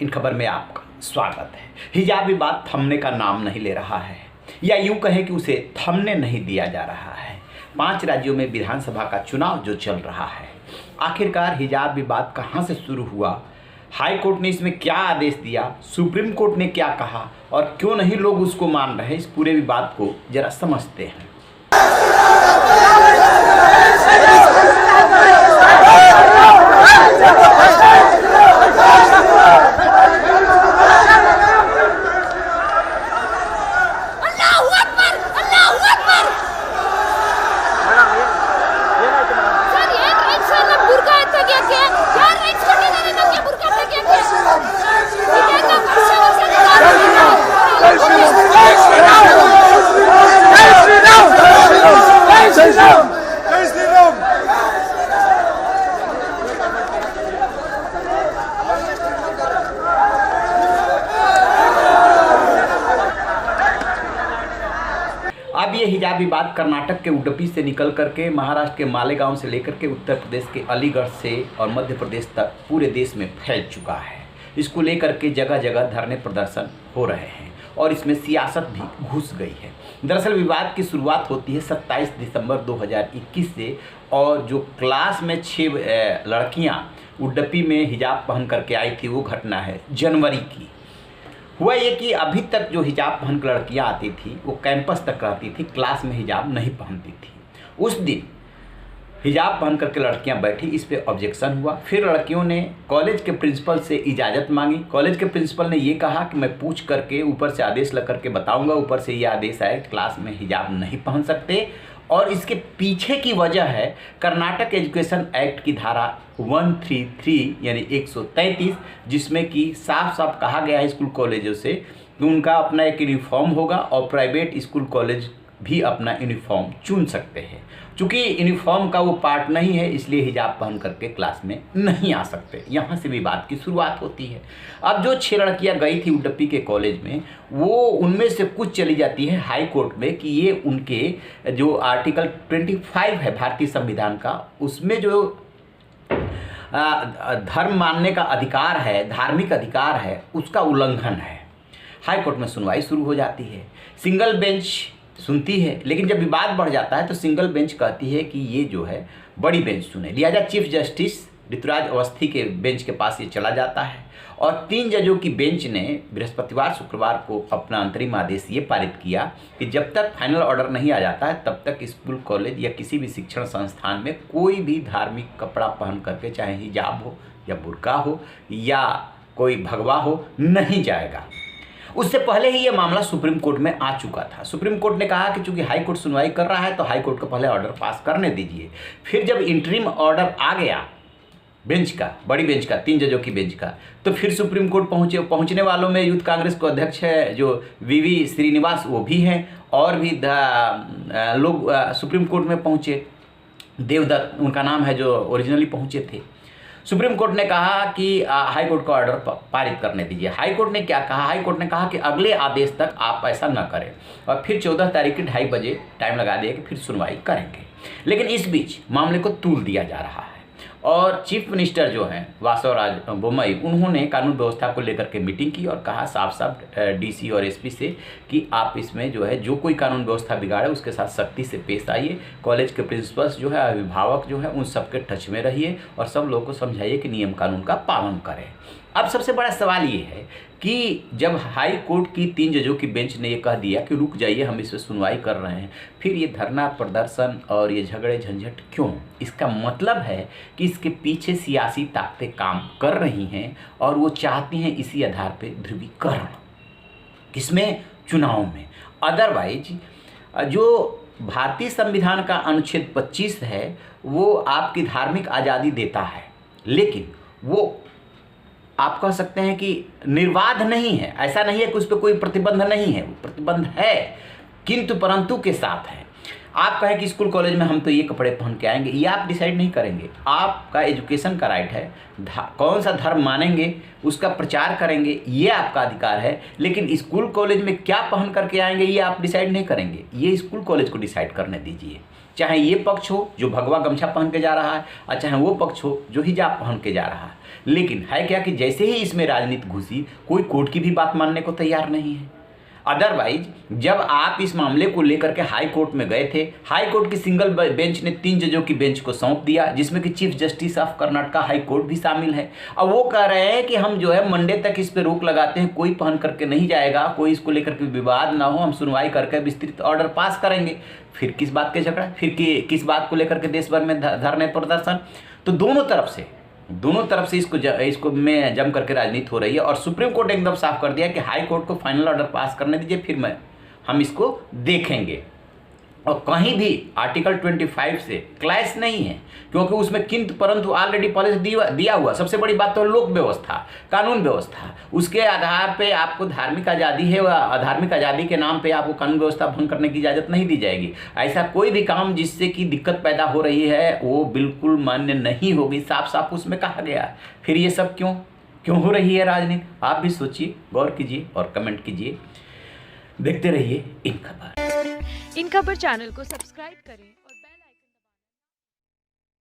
इन खबर में आपका स्वागत है। हिजाब विवाद थमने का नाम नहीं ले रहा है, या यूं कहें कि उसे थमने नहीं दिया जा रहा है। 5 राज्यों में विधानसभा का चुनाव जो चल रहा है, आखिरकार हिजाब विवाद कहां से शुरू हुआ, हाई कोर्ट ने इसमें क्या आदेश दिया, सुप्रीम कोर्ट ने क्या कहा और क्यों नहीं लोग उसको मान रहे, इस पूरे विवाद को जरा समझते हैं। अब ये हिजाब विवाद कर्नाटक के उडुपी से निकल करके महाराष्ट्र के मालेगांव से लेकर के उत्तर प्रदेश के अलीगढ़ से और मध्य प्रदेश तक पूरे देश में फैल चुका है। इसको लेकर के जगह जगह धरने प्रदर्शन हो रहे हैं और इसमें सियासत भी घुस गई है। दरअसल विवाद की शुरुआत होती है 27 दिसंबर 2021 से, और जो क्लास में 6 लड़कियां उडुपी में हिजाब पहन करके आई थी वो घटना है जनवरी की। हुआ ये कि अभी तक जो हिजाब पहन कर लड़कियाँ आती थी वो कैंपस तक रहती थी, क्लास में हिजाब नहीं पहनती थी। उस दिन हिजाब पहन करके लड़कियां बैठी, इस पे ऑब्जेक्शन हुआ। फिर लड़कियों ने कॉलेज के प्रिंसिपल से इजाज़त मांगी। कॉलेज के प्रिंसिपल ने ये कहा कि मैं पूछ करके ऊपर से आदेश लग करके बताऊंगा। ऊपर से ये आदेश आया कि क्लास में हिजाब नहीं पहन सकते, और इसके पीछे की वजह है कर्नाटक एजुकेशन एक्ट की धारा 133 यानी 133, जिसमें कि साफ साफ कहा गया है स्कूल कॉलेजों से कि उनका अपना एक यूनिफॉर्म होगा और प्राइवेट स्कूल कॉलेज भी अपना यूनिफॉर्म चुन सकते हैं। चूँकि यूनिफॉर्म का वो पार्ट नहीं है, इसलिए हिजाब पहन करके क्लास में नहीं आ सकते। यहाँ से विवाद की शुरुआत होती है। अब जो 6 लड़कियाँ गई थी उडुपी के कॉलेज में, वो उनमें से कुछ चली जाती है हाई कोर्ट में कि ये उनके जो आर्टिकल 25 है भारतीय संविधान का, उसमें जो धर्म मानने का अधिकार है, धार्मिक अधिकार है, उसका उल्लंघन है। हाई कोर्ट में सुनवाई शुरू हो जाती है। सिंगल बेंच सुनती है, लेकिन जब विवाद बढ़ जाता है तो सिंगल बेंच कहती है कि ये जो है बड़ी बेंच सुने। लिहाजा चीफ जस्टिस ऋतुराज अवस्थी के बेंच के पास ये चला जाता है, और 3 जजों की बेंच ने बृहस्पतिवार शुक्रवार को अपना अंतरिम आदेश ये पारित किया कि जब तक फाइनल ऑर्डर नहीं आ जाता है तब तक स्कूल कॉलेज या किसी भी शिक्षण संस्थान में कोई भी धार्मिक कपड़ा पहन करके, चाहे हिजाब हो या बुर्का हो या कोई भगवा हो, नहीं जाएगा। उससे पहले ही ये मामला सुप्रीम कोर्ट में आ चुका था। सुप्रीम कोर्ट ने कहा कि चूंकि हाई कोर्ट सुनवाई कर रहा है तो हाई कोर्ट को पहले ऑर्डर पास करने दीजिए। फिर जब इंटरिम ऑर्डर आ गया बेंच का, बड़ी बेंच का, 3 जजों की बेंच का, तो फिर सुप्रीम कोर्ट पहुंचने वालों में यूथ कांग्रेस को अध्यक्ष है जो वीवी श्रीनिवास, वो भी हैं, और भी लोग सुप्रीम कोर्ट में पहुंचे। देवदत्त उनका नाम है जो ओरिजिनली पहुंचे थे। सुप्रीम कोर्ट ने कहा कि हाई कोर्ट का ऑर्डर पारित करने दीजिए। हाई कोर्ट ने क्या कहा? हाई कोर्ट ने कहा कि अगले आदेश तक आप ऐसा न करें, और फिर 14 तारीख के 2:30 बजे टाइम लगा दिया कि फिर सुनवाई करेंगे। लेकिन इस बीच मामले को तूल दिया जा रहा है, और चीफ मिनिस्टर जो हैं वासवराज बोम्मई, उन्होंने कानून व्यवस्था को लेकर के मीटिंग की और कहा साफ साफ डीसी और एसपी से कि आप इसमें जो है जो कोई कानून व्यवस्था बिगाड़े उसके साथ सख्ती से पेश आइए। कॉलेज के प्रिंसिपल्स जो है, अभिभावक जो है, उन सबके टच में रहिए और सब लोगों को समझाइए कि नियम कानून का पालन करें। अब सबसे बड़ा सवाल ये है कि जब हाई कोर्ट की 3 जजों की बेंच ने ये कह दिया कि रुक जाइए, हम इस पर सुनवाई कर रहे हैं, फिर ये धरना प्रदर्शन और ये झगड़े झंझट क्यों? इसका मतलब है कि इसके पीछे सियासी ताकतें काम कर रही हैं और वो चाहती हैं इसी आधार पे ध्रुवीकरण, किसमें? चुनाव में। अदरवाइज जो भारतीय संविधान का अनुच्छेद 25 है वो आपकी धार्मिक आज़ादी देता है, लेकिन वो आप कह सकते हैं कि निर्बाध नहीं है। ऐसा नहीं है कि उस पर कोई प्रतिबंध नहीं है, वो प्रतिबंध है, किंतु परंतु के साथ है। आप कहें कि स्कूल कॉलेज में हम तो ये कपड़े पहन के आएंगे, ये आप डिसाइड नहीं करेंगे। आपका एजुकेशन का राइट है, कौन सा धर्म मानेंगे उसका प्रचार करेंगे, ये आपका अधिकार है। लेकिन स्कूल कॉलेज में क्या पहन करके आएंगे ये आप डिसाइड नहीं करेंगे, ये स्कूल कॉलेज को डिसाइड करने दीजिए। चाहे ये पक्ष हो जो भगवा गमछा पहन के जा रहा है और चाहे वो पक्ष हो जो हिजाब पहन के जा रहा है। लेकिन है क्या कि जैसे ही इसमें राजनीति घुसी, कोई कोर्ट की भी बात मानने को तैयार नहीं है। अदरवाइज जब आप इस मामले को लेकर के हाई कोर्ट में गए थे, हाई कोर्ट की सिंगल बेंच ने 3 जजों की बेंच को सौंप दिया, जिसमें कि chief justice of Karnataka high court भी शामिल है। अब वो कह रहे हैं कि हम जो है मंडे तक इस पर रोक लगाते हैं, कोई पहन करके नहीं जाएगा, कोई इसको लेकर के विवाद ना हो, हम सुनवाई करके विस्तृत ऑर्डर पास करेंगे। फिर किस बात के झगड़ा, फिर किस बात को लेकर के देश भर में धरने प्रदर्शन। तो दोनों तरफ से इसको में जम करके राजनीति हो रही है। और सुप्रीम कोर्ट ने एकदम साफ कर दिया कि हाई कोर्ट को फाइनल ऑर्डर पास करने दीजिए, फिर हम इसको देखेंगे। और कहीं भी आर्टिकल 25 से क्लैश नहीं है, क्योंकि उसमें किंतु परंतु ऑलरेडी पॉलिसी दिया हुआ। सबसे बड़ी बात तो लोक व्यवस्था, कानून व्यवस्था, उसके आधार पे आपको धार्मिक आज़ादी है, अधार्मिक आज़ादी के नाम पे आपको कानून व्यवस्था भंग करने की इजाज़त नहीं दी जाएगी। ऐसा कोई भी काम जिससे कि दिक्कत पैदा हो रही है वो बिल्कुल मान्य नहीं होगी, साफ साफ उसमें कहा गया। फिर ये सब क्यों हो रही है राजनीति? आप भी सोचिए, गौर कीजिए और कमेंट कीजिए। देखते रहिए इन खबर। इन खबर चैनल को सब्सक्राइब करें।